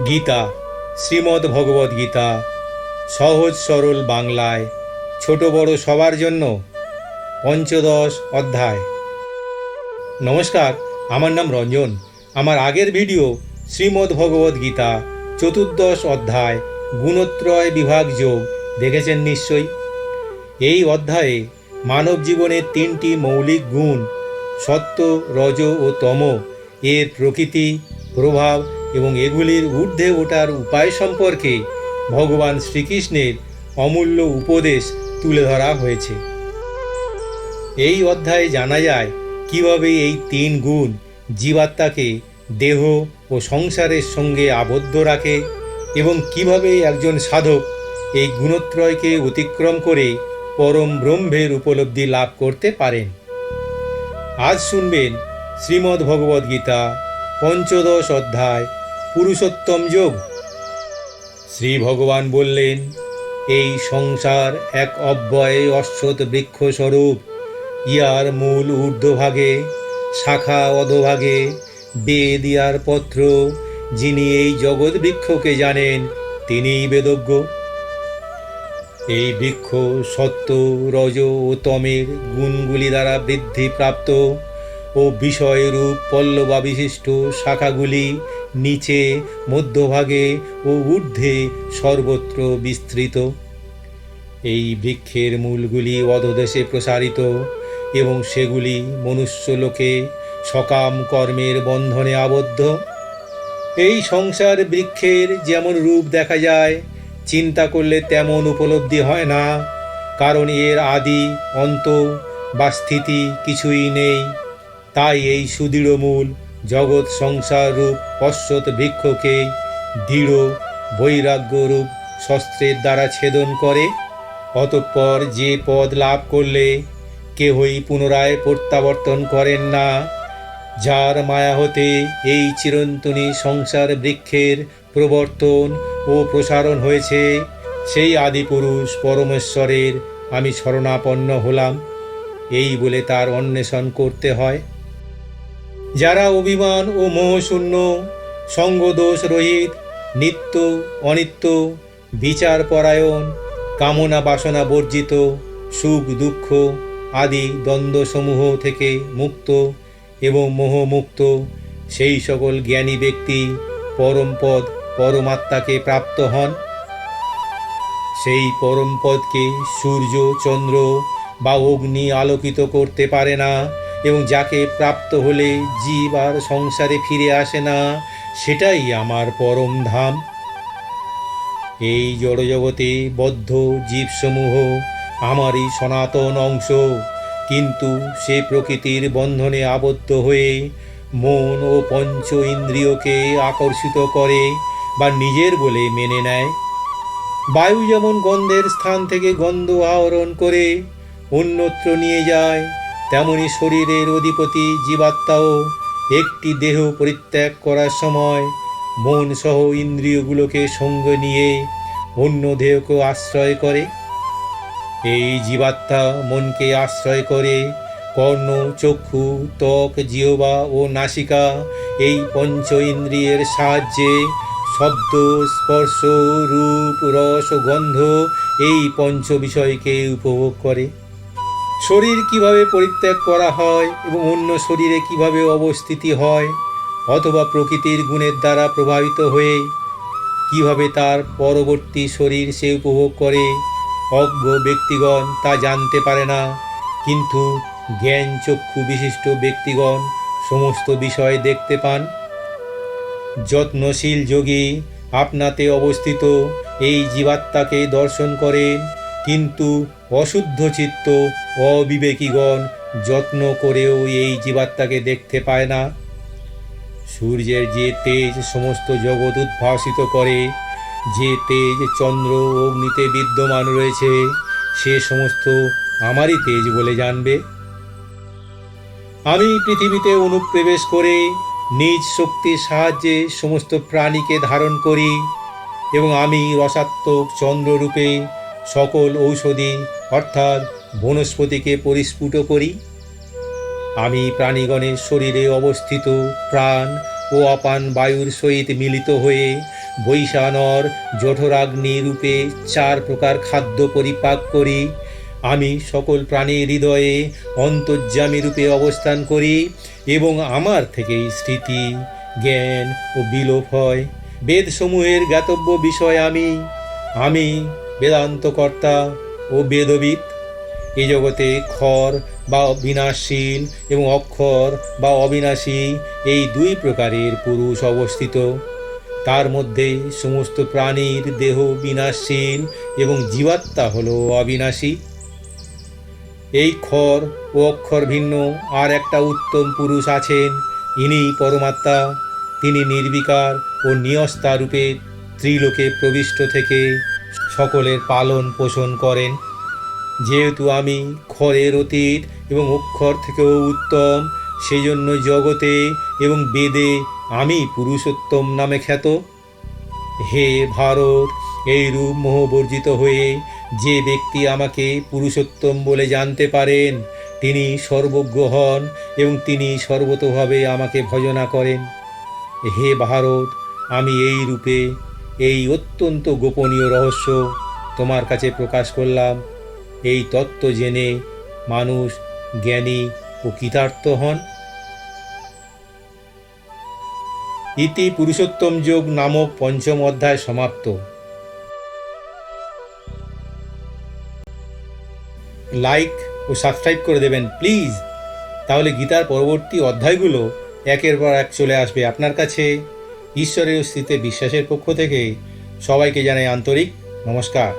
গীতা, শ্রীমদ্ ভগবদ্ গীতা, সহজ সরল বাংলায়, ছোট বড় সবার জন্য, পঞ্চদশ অধ্যায়। নমস্কার, আমার নাম রঞ্জন। আমার আগের ভিডিও শ্রীমদ্ ভগবদ্ গীতা চতুর্দশ অধ্যায় গুণত্রয় বিভাগ যোগ দেখেছেন নিশ্চয়ই। এই অধ্যায়ে মানব জীবনের তিনটি মৌলিক গুণ সত্ত্ব, রজ ও তম এর প্রকৃতি, প্রভাব এবং এগুলির ঊর্ধ্বে ওঠার উপায় সম্পর্কে ভগবান শ্রীকৃষ্ণের অমূল্য উপদেশ তুলে ধরা হয়েছে। এই অধ্যায়ে জানা যায় কিভাবে এই তিন গুণ জীবাত্মাকে দেহ ও সংসারের সঙ্গে আবদ্ধ রাখে এবং কিভাবে একজন সাধক এই গুণত্রয়কে অতিক্রম করে পরম ব্রহ্মের উপলব্ধি লাভ করতে পারেন। আজ শুনবেন শ্রীমদ্ ভগবদ্ গীতা পঞ্চদশ অধ্যায় পুরুষোত্তম যোগ। শ্রী ভগবান বললেন, এই সংসার এক অব্যয় অশ্বত্থ বৃক্ষস্বরূপ। ইহার মূল ঊর্ধ্বভাগে, শাখা অধোভাগে, বেদ ইহার পত্র। যিনি এই জগৎ বৃক্ষকে জানেন, তিনিই বেদজ্ঞ। এই বৃক্ষ সত্ত্ব, রজ ও তমের গুণগুলি দ্বারা বৃদ্ধিপ্রাপ্ত ও বিষয়রূপ পল্লবাবিশিষ্ট শাখাগুলি নিচে, মধ্যভাগে ও ঊর্ধ্বে সর্বত্র বিস্তৃত। এই বৃক্ষের মূলগুলি অধোদেশে প্রসারিত এবং সেগুলি মনুষ্যলোকে সকাম কর্মের বন্ধনে আবদ্ধ। এই সংসার বৃক্ষের যেমন রূপ দেখা যায়, চিন্তা করলে তেমন উপলব্ধি হয় না, কারণ এর আদি অন্ত বা স্থিতি কিছুই নেই। তাই এই সুদৃঢ় মূল জগৎ সংসার রূপ অশ্বত্থ বৃক্ষকে দৃঢ় বৈরাগ্য রূপ শস্ত্রের দ্বারা ছেদন করে। অতঃপর যে পদ লাভ করলে কেহই পুনরায় প্রত্যাবর্তন করেন না, যার মায়া হতে এই চিরন্তনী সংসার বৃক্ষের প্রবর্তন ও প্রসারণ হয়েছে, সেই আদিপুরুষ পরমেশ্বরের আমি শরণাপন্ন হলাম, এই বলে তার অন্বেষণ করতে হয়। যারা অভিমান ও মোহশূন্য, সঙ্গদোষ রহিত, নিত্য অনিত্য, বিচারপরায়ণ, কামনা বাসনা বর্জিত, সুখ দুঃখ আদি দ্বন্দ্বসমূহ থেকে মুক্ত এবং মোহমুক্ত, সেই সকল জ্ঞানী ব্যক্তি পরমপদ পরমাত্মাকে প্রাপ্ত হন। সেই পরমপদকে সূর্য, চন্দ্র বা অগ্নি আলোকিত করতে পারে না এবং যাকে প্রাপ্ত হলে জীব আর সংসারে ফিরে আসে না, সেটাই আমার পরম ধাম। এই জড়জগতে বদ্ধ জীবসমূহ আমারই সনাতন অংশ, কিন্তু সে প্রকৃতির বন্ধনে আবদ্ধ হয়ে মন ও পঞ্চ ইন্দ্রিয়কে আকর্ষিত করে বা নিজের বলে মেনে নেয়। বায়ু যেমন গন্ধের স্থান থেকে গন্ধ আহরণ করে অন্যত্র নিয়ে যায়, তেমনি শরীরের অধিপতি জীবাত্মাও একটি দেহ পরিত্যাগ করার সময় মন সহ ইন্দ্রিয়গুলোকে সঙ্গে নিয়ে অন্য দেহকে আশ্রয় করে। এই জীবাত্মা মনকে আশ্রয় করে কর্ণ, চক্ষু, ত্বক, জিহ্বা ও নাসিকা এই পঞ্চ ইন্দ্রিয়ের সাহায্যে শব্দ, স্পর্শ, রূপ, রস ও গন্ধ এই পঞ্চ বিষয়কে উপভোগ করে। শরীর কিভাবে পরিত্যাগ করা হয় এবং অন্য শরীরে কিভাবে অবস্থিতি হয়, অথবা প্রকৃতির গুণের দ্বারা প্রভাবিত হয়ে কিভাবে তার পরবর্তী শরীর সে উপভোগ করে, অজ্ঞ ব্যক্তিগণ তা জানতে পারে না, কিন্তু জ্ঞান চক্ষু বিশিষ্ট ব্যক্তিগণ সমস্ত বিষয় দেখতে পান। যত্নশীল যোগী আপনাতে অবস্থিত এই জীবাত্মাকে দর্শন করেন, কিন্তু অশুদ্ধ চিত্ত অবিবেকীগণ যত্ন করেও এই জীবাত্মাকে দেখতে পায় না। সূর্যের যে তেজ সমস্ত জগৎ উদ্ভাসিত করে, যে তেজ চন্দ্র অগ্নিতে বিদ্যমান রয়েছে, সে সমস্ত আমারই তেজ বলে জানবে। আমি পৃথিবীতে অনুপ্রবেশ করে নিজ শক্তির সাহায্যে সমস্ত প্রাণীকে ধারণ করি এবং আমি রসাত্মক চন্দ্ররূপে সকল ঔষধি অর্থাৎ বনস্পতিকে পরিস্ফুট করি। আমি প্রাণীগণের শরীরে অবস্থিত প্রাণ ও অপান বায়ুর সহিত মিলিত হয়ে বৈশানর জঠরাগ্নি রূপে 4 প্রকার খাদ্য পরিপাক করি। আমি সকল প্রাণীর হৃদয়ে অন্তর্যামী রূপে অবস্থান করি এবং আমার থেকেই স্মৃতি, জ্ঞান ও বিলোপ হয়। বেদসমূহের জ্ঞাতব্য বিষয় আমি বেদান্তকর্তা ও বেদবিদ। এ জগতে ক্ষর বা বিনাশশীল এবং অক্ষর বা অবিনাশী এই 2 প্রকারের পুরুষ অবস্থিত। তার মধ্যে সমস্ত প্রাণীর দেহ বিনাশশীল এবং জীবাত্মা হল অবিনাশী। এই ক্ষর ও অক্ষর ভিন্ন আর একটা উত্তম পুরুষ আছেন, ইনি পরমাত্মা। তিনি নির্বিকার ও নিয়স্তা রূপে ত্রিলোকে প্রবিষ্ট থেকে সকলের পালন পোষণ করেন। যেহেতু আমি ক্ষরের অতীত এবং অক্ষর থেকেও উত্তম, সেজন্য জগতে এবং বেদে আমি পুরুষোত্তম নামে খ্যাত। হে ভারত, এই রূপ মোহবর্জিত হয়ে যে ব্যক্তি আমাকে পুরুষোত্তম বলে জানতে পারেন, তিনি সর্বজ্ঞ হন এবং তিনি সর্বতোভাবে আমাকে ভজনা করেন। হে ভারত, আমি এই রূপে এই অত্যন্ত গোপনীয় রহস্য তোমার কাছে প্রকাশ করলাম। এই তত্ত্ব জেনে মানুষ জ্ঞানী ও কৃতার্থ হন। ইতি পুরুষোত্তম যোগ নামক 5ম অধ্যায় সমাপ্ত। লাইক ও সাবস্ক্রাইব করে দেবেন প্লিজ, তাহলে গীতার পরবর্তী অধ্যায়গুলো একের পর এক চলে আসবে আপনার কাছে। ঈশ্বরের অস্তিত্বে বিশ্বাসের পক্ষ থেকে সবাইকে জানাই আন্তরিক নমস্কার।